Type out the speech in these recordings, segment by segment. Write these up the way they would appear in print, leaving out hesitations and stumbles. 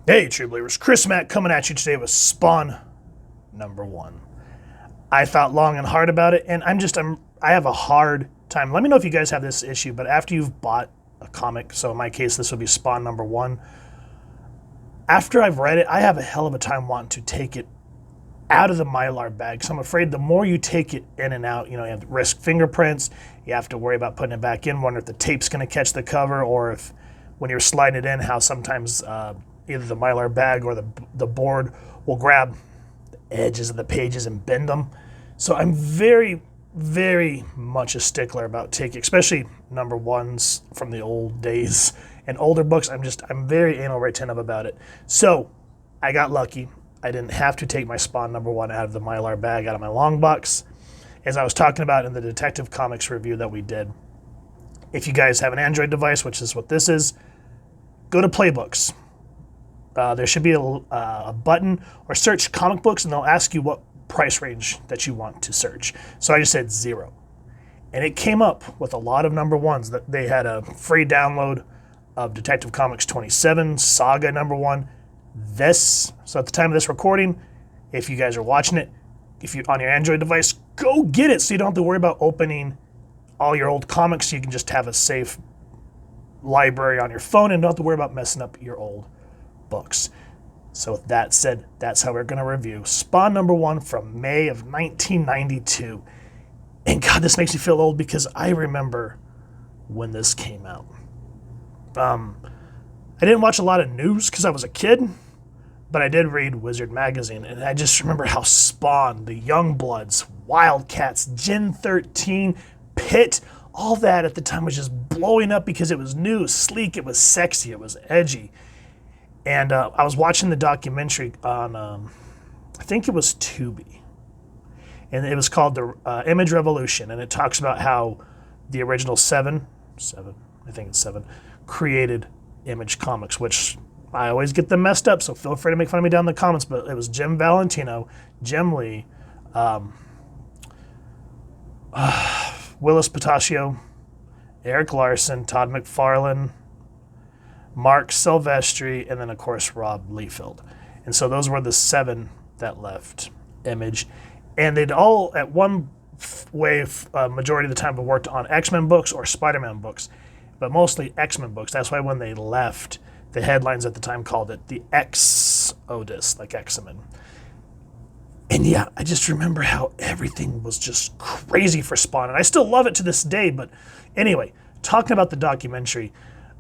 Hey, True Believers, Chris Mack coming at you today with Spawn #1. I thought long and hard about it, and I have a hard time. Let me know if you guys have this issue, but after you've bought a comic, so in my case, this would be Spawn #1. After I've read it, I have a hell of a time wanting to take it out of the Mylar bag. So I'm afraid the more you take it in and out, you have to risk fingerprints. You have to worry about putting it back in, wonder if the tape's going to catch the cover, or if when you're sliding it in, how sometimes either the Mylar bag or the board will grab the edges of the pages and bend them. So I'm very, very much a stickler about taking, especially #1s from the old days and older books. I'm very anal retentive about it. So I got lucky. I didn't have to take my Spawn #1 out of the Mylar bag, out of my long box. As I was talking about in the Detective Comics review that we did, if you guys have an Android device, which is what this is, go to Playbooks. There should be a button or search comic books, and they'll ask you what price range that you want to search. So I just said 0. And it came up with a lot of #1s. That they had a free download of Detective Comics 27, Saga #1. So at the time of this recording, if you guys are watching it, if you're on your Android device, go get it so you don't have to worry about opening all your old comics. You can just have a safe library on your phone and don't have to worry about messing up your old books. So with that said, that's how we're going to review Spawn #1 from May of 1992. And God, this makes me feel old because I remember when this came out. I didn't watch a lot of news because I was a kid, but I did read Wizard Magazine, and I just remember how Spawn, the Youngbloods, Wildcats, Gen 13, Pit, all that at the time was just blowing up because it was new, it was sleek, it was sexy, it was edgy. And I was watching the documentary on, I think it was Tubi, and it was called the Image Revolution, and it talks about how the original seven, I think it's 7, created Image Comics, which I always get them messed up, so feel free to make fun of me down in the comments, but it was Jim Valentino, Jim Lee, Willis Patachio, Eric Larson, Todd McFarlane, Mark Silvestri, and then, of course, Rob Liefeld. And so those were the 7 that left Image. And they'd all, at one majority of the time, worked on X-Men books or Spider-Man books, but mostly X-Men books. That's why when they left, the headlines at the time called it the X-Odus, like X-Men. And yeah, I just remember how everything was just crazy for Spawn. And I still love it to this day. But anyway, talking about the documentary,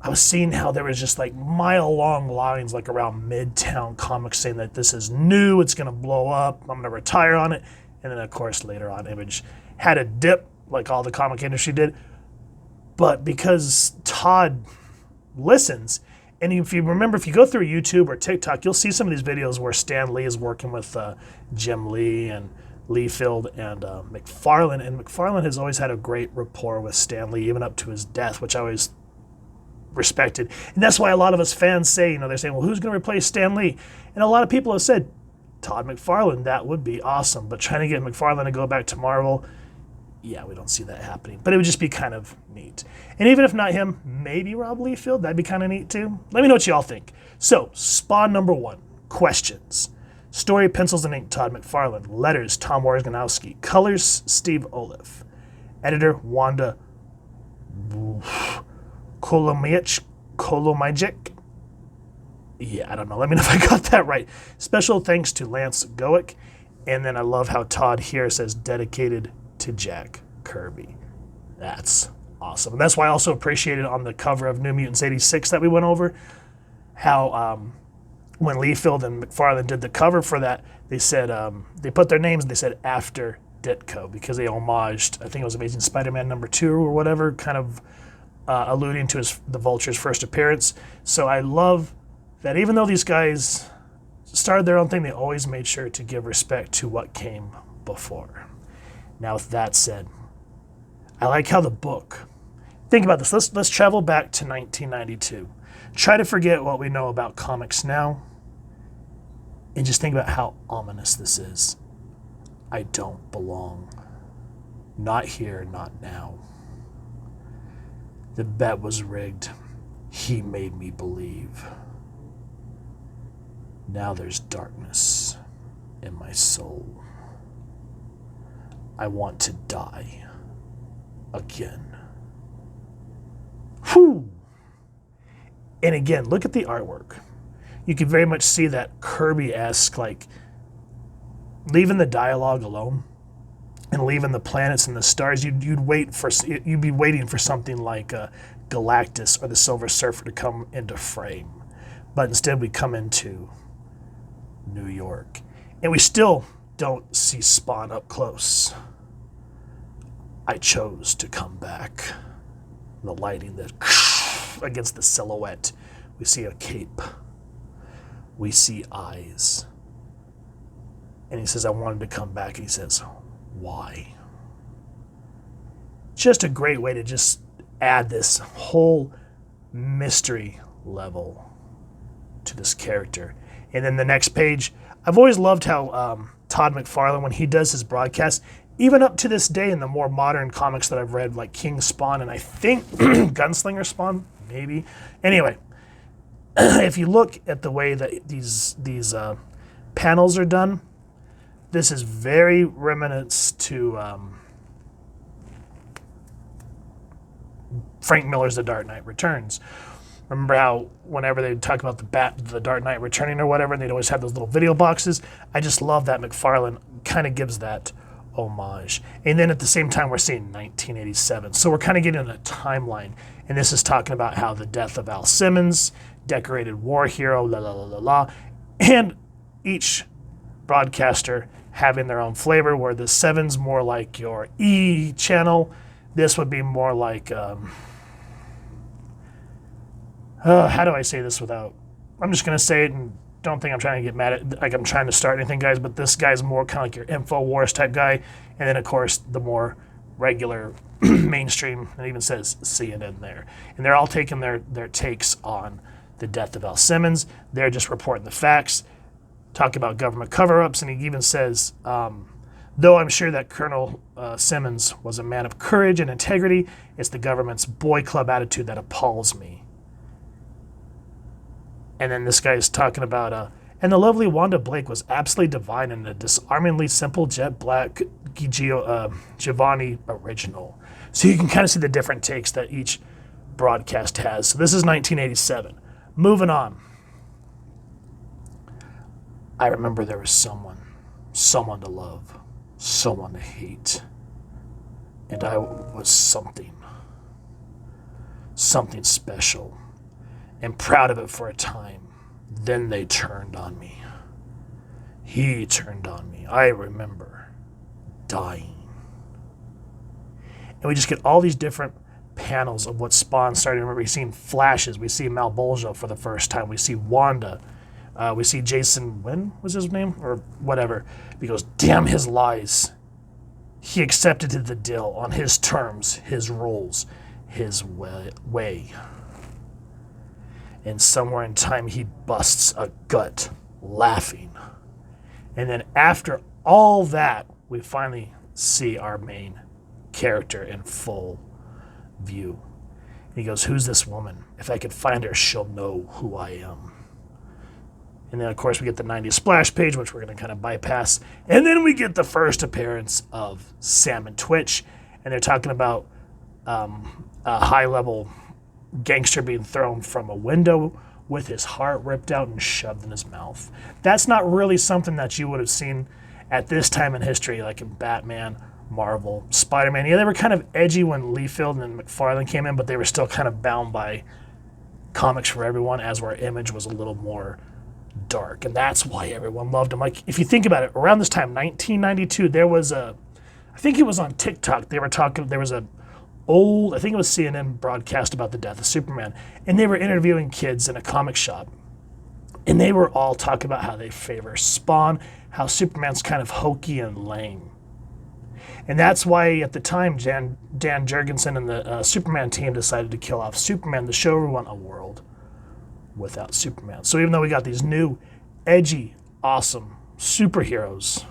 I was seeing how there was just like mile-long lines like around Midtown Comics saying that this is new, it's going to blow up, I'm going to retire on it. And then, of course, later on, Image had a dip like all the comic industry did. But because Todd listens, and if you remember, if you go through YouTube or TikTok, you'll see some of these videos where Stan Lee is working with Jim Lee and Liefeld and McFarlane. And McFarlane has always had a great rapport with Stan Lee, even up to his death, which I always respected. And that's why a lot of us fans say, they're saying, well, who's going to replace Stan Lee? And a lot of people have said, Todd McFarlane, that would be awesome. But trying to get McFarlane to go back to Marvel, yeah, we don't see that happening. But it would just be kind of neat. And even if not him, maybe Rob Liefeld, that'd be kind of neat too. Let me know what y'all think. So, Spawn #1, questions. Story, pencils and ink, Todd McFarlane. Letters, Tom Warzganowski. Colors, Steve Oliff. Editor, Wanda Kolomijic. Yeah, I don't know. Let me know if I got that right. Special thanks to Lance Goick. And then I love how Todd here says dedicated to Jack Kirby. That's awesome. And that's why I also appreciated on the cover of New Mutants 86 that we went over, how when Liefeld and McFarlane did the cover for that, they said, they put their names and they said after Ditko because they homaged, I think it was Amazing Spider-Man #2 or whatever, kind of alluding to the Vulture's first appearance. So I love that even though these guys started their own thing, they always made sure to give respect to what came before. Now, with that said, I like how the book, think about this, let's travel back to 1992. Try to forget what we know about comics now, and just think about how ominous this is. I don't belong. Not here, not now. The bet was rigged. He made me believe. Now there's darkness in my soul. I want to die again. Whew. And again, look at the artwork. You can very much see that Kirby-esque, like, leaving the dialogue alone and leaving the planets and the stars. You'd be waiting for something like Galactus or the Silver Surfer to come into frame. But instead we come into New York. And we still don't see Spawn up close. I chose to come back. The lighting that against the silhouette. We see a cape. We see eyes. And he says, I wanted to come back. And he says, why? Just a great way to just add this whole mystery level to this character. And then the next page, I've always loved how Todd McFarlane, when he does his broadcast, even up to this day in the more modern comics that I've read, like King Spawn and I think Gunslinger Spawn, maybe. Anyway, if you look at the way that these panels are done, this is very reminiscent to Frank Miller's The Dark Knight Returns. Remember how whenever they talk about the Dark Knight returning or whatever, they'd always have those little video boxes? I just love that McFarlane kind of gives that homage. And then at the same time, we're seeing 1987. So we're kind of getting a timeline. And this is talking about how the death of Al Simmons, decorated war hero, la la la la la, and each broadcaster having their own flavor, where the 7's more like your E channel. This would be more like, how do I say this without, I'm just going to say it and don't think I'm trying to get mad at, like I'm trying to start anything, guys, but this guy's more kind of like your InfoWars type guy. And then, of course, the more regular mainstream, it even says CNN there. And they're all taking their takes on the death of Al Simmons. They're just reporting the facts, talking about government cover-ups, and he even says, though I'm sure that Colonel Simmons was a man of courage and integrity, it's the government's boy club attitude that appalls me. And then this guy is talking about, and the lovely Wanda Blake was absolutely divine in a disarmingly simple jet black Giovanni original. So you can kind of see the different takes that each broadcast has. So this is 1987. Moving on. I remember there was someone to love, someone to hate. And I was something special, and proud of it for a time. Then they turned on me. He turned on me. I remember dying. And we just get all these different panels of what Spawn started. Remember, we've seen flashes. We see Malbolgia for the first time. We see Wanda. We see Jason, when was his name? Or whatever. He goes, damn his lies. He accepted the deal on his terms, his rules, his way. And somewhere in time, he busts a gut laughing. And then after all that, we finally see our main character in full view. And he goes, who's this woman? If I could find her, she'll know who I am. And then, of course, we get the 90s splash page, which we're going to kind of bypass. And then we get the first appearance of Sam and Twitch. And they're talking about a high-level gangster being thrown from a window with his heart ripped out and shoved in his mouth. That's not really something that you would have seen at this time in history, like in Batman, Marvel, Spider-Man. Yeah, they were kind of edgy when Liefeld and McFarlane came in, but they were still kind of bound by comics for everyone, as where Image was a little more dark. And that's why everyone loved him. Like, if you think about it, around this time, 1992, there was I think it was on TikTok, they were talking, there was I think it was CNN broadcast about the death of Superman, and they were interviewing kids in a comic shop, and they were all talking about how they favor Spawn, how Superman's kind of hokey and lame. And that's why at the time Dan Jurgensen and the Superman team decided to kill off Superman to show everyone a world without Superman. So even though we got these new, edgy, awesome superheroes,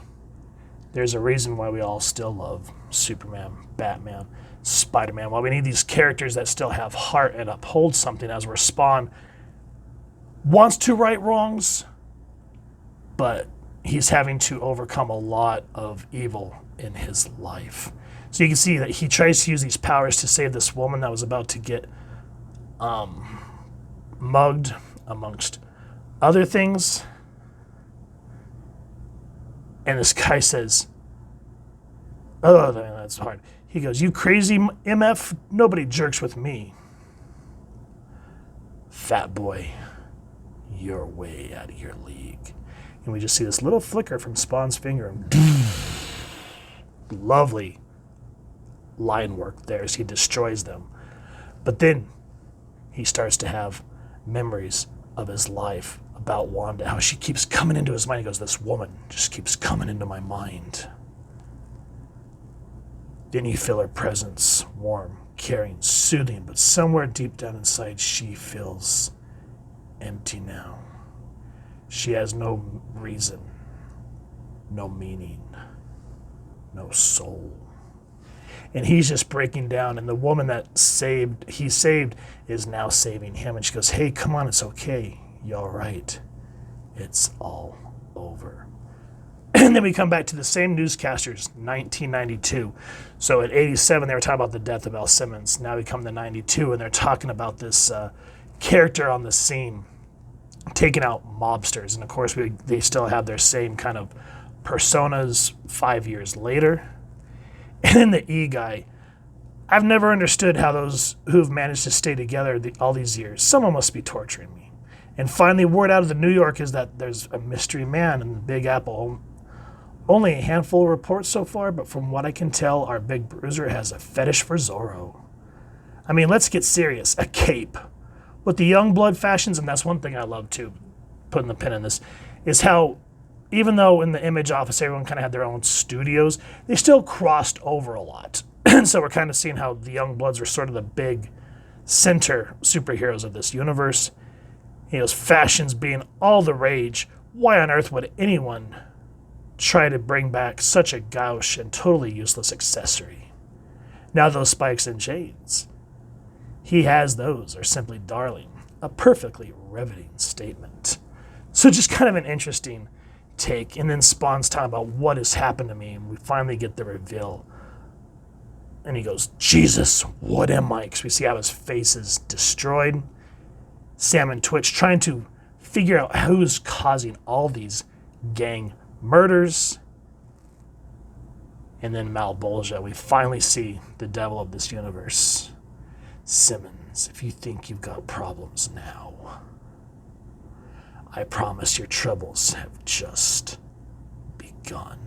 there's a reason why we all still love Superman, Batman, Spider-Man, why we need these characters that still have heart and uphold something, as where Spawn wants to right wrongs, but he's having to overcome a lot of evil in his life. So you can see that he tries to use these powers to save this woman that was about to get mugged, amongst other things. And this guy says, oh, that's hard. He goes, you crazy MF? Nobody jerks with me. Fat boy, you're way out of your league. And we just see this little flicker from Spawn's finger. And lovely line work there as he destroys them. But then he starts to have memories of his life about Wanda, how she keeps coming into his mind. He goes, this woman just keeps coming into my mind. Then you feel her presence, warm, caring, soothing, but somewhere deep down inside, she feels empty now. She has no reason, no meaning, no soul. And he's just breaking down, and the woman that he saved is now saving him. And she goes, hey, come on, it's okay. You all right? It's all over. And then we come back to the same newscasters, 1992. So at 87, they were talking about the death of Simmons. Now we come to 92, and they're talking about this character on the scene taking out mobsters. And of course, they still have their same kind of personas 5 years later. And then the E guy, I've never understood how those who've managed to stay together all these years, someone must be torturing me. And finally, word out of the New York is that there's a mystery man in the Big Apple. Only a handful of reports so far, but from what I can tell, our big bruiser has a fetish for Zorro. I mean, let's get serious. A cape. With the young blood fashions, and that's one thing I love too, putting the pin in this, is how even though in the Image office everyone kind of had their own studios, they still crossed over a lot. And so we're kind of seeing how the young bloods are sort of the big center superheroes of this universe. You know, fashions being all the rage. Why on earth would anyone try to bring back such a gauche and totally useless accessory? Now those spikes and chains, he has those, are simply darling. A perfectly riveting statement. So just kind of an interesting take. And then Spawn's talking about what has happened to me, and we finally get the reveal. And he goes, Jesus, what am I? Because we see how his face is destroyed. Sam and Twitch trying to figure out who's causing all these gang murders. And then Malbolgia, we finally see the devil of this universe. Simmons, if you think you've got problems now, I promise your troubles have just begun.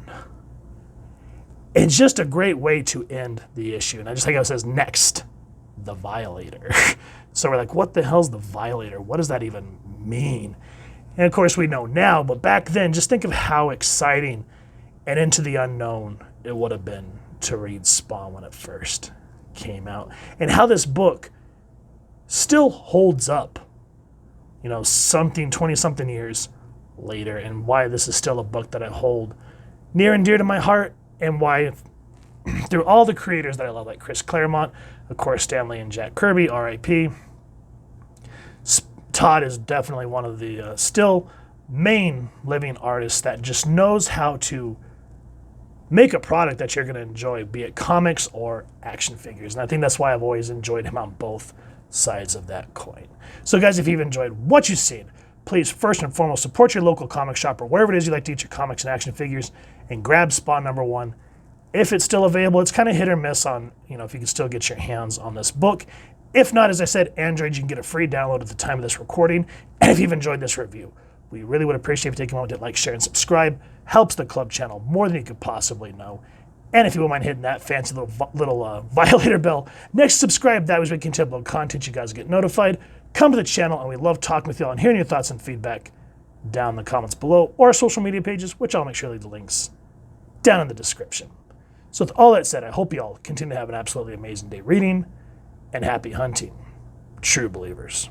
It's just a great way to end the issue. And I just like how it says, next, the Violator. So we're like, what the hell's the Violator? What does that even mean? And of course we know now, but back then, just think of how exciting and into the unknown it would have been to read Spawn when it first came out. And how this book still holds up, 20-something years later, and why this is still a book that I hold near and dear to my heart, and why through all the creators that I love, like Chris Claremont, of course, Stan Lee and Jack Kirby, R.I.P. Todd is definitely one of the still main living artists that just knows how to make a product that you're going to enjoy, be it comics or action figures. And I think that's why I've always enjoyed him on both sides of that coin. So guys, if you've enjoyed what you've seen, please first and foremost support your local comic shop or wherever it is you like to get your comics and action figures, and grab Spawn #1. If it's still available, it's kind of hit or miss on, if you can still get your hands on this book. If not, as I said, Android, you can get a free download at the time of this recording. And if you've enjoyed this review, we really would appreciate if you take a moment to like, share, and subscribe. Helps the club channel more than you could possibly know. And if you wouldn't mind hitting that fancy little Violator bell next to subscribe, that way we can upload content, you guys get notified. Come to the channel, and we love talking with y'all and hearing your thoughts and feedback down in the comments below, or our social media pages, which I'll make sure to leave the links down in the description. So with all that said, I hope you all continue to have an absolutely amazing day reading, and happy hunting, true believers.